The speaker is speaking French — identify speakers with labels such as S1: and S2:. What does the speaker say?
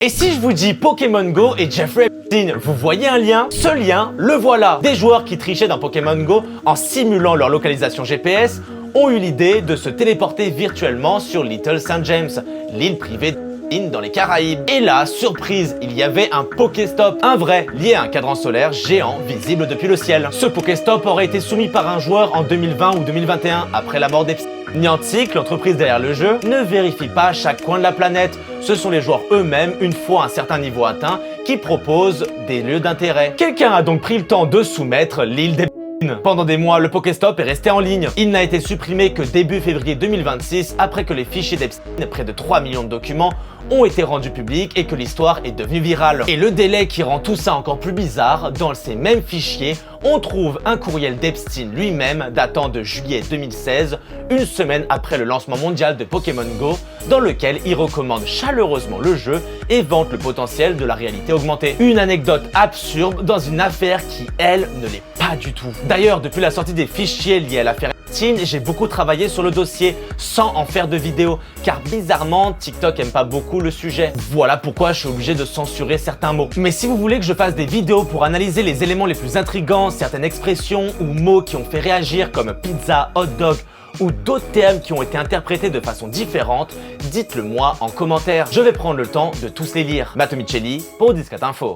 S1: Et si je vous dis Pokémon Go et Jeffrey Epstein, vous voyez un lien? Ce lien, le voilà. Des joueurs qui trichaient dans Pokémon Go en simulant leur localisation GPS ont eu l'idée de se téléporter virtuellement sur Little St. James, l'île privée dans les Caraïbes. Et là, surprise, il y avait un Pokéstop, un vrai, lié à un cadran solaire géant visible depuis le ciel. Ce Pokéstop aurait été soumis par un joueur en 2020 ou 2021, après la mort d'Epstein. Niantic, l'entreprise derrière le jeu, ne vérifie pas chaque coin de la planète. Ce sont les joueurs eux-mêmes, une fois un certain niveau atteint, qui proposent des lieux d'intérêt. Quelqu'un a donc pris le temps de soumettre l'île d'Epstein. Pendant des mois, le Pokéstop est resté en ligne. Il n'a été supprimé que début février 2026, après que les fichiers d'Epstein, près de 3 millions de documents, ont été rendus publics et que l'histoire est devenue virale. Et le délai qui rend tout ça encore plus bizarre, dans ces mêmes fichiers, on trouve un courriel d'Epstein lui-même datant de juillet 2016, une semaine après le lancement mondial de Pokémon Go, dans lequel il recommande chaleureusement le jeu et vante le potentiel de la réalité augmentée. Une anecdote absurde dans une affaire qui, elle, ne l'est pas du tout. D'ailleurs, depuis la sortie des fichiers liés à l'affaire Epstein, j'ai beaucoup travaillé sur le dossier sans en faire de vidéo, car bizarrement, TikTok aime pas beaucoup le sujet. Voilà pourquoi je suis obligé de censurer certains mots. Mais si vous voulez que je fasse des vidéos pour analyser les éléments les plus intrigants, certaines expressions ou mots qui ont fait réagir comme pizza, hot dog ou d'autres termes qui ont été interprétés de façon différente, dites-le moi en commentaire. Je vais prendre le temps de tous les lire. Matteo Micheli pour Discat Info.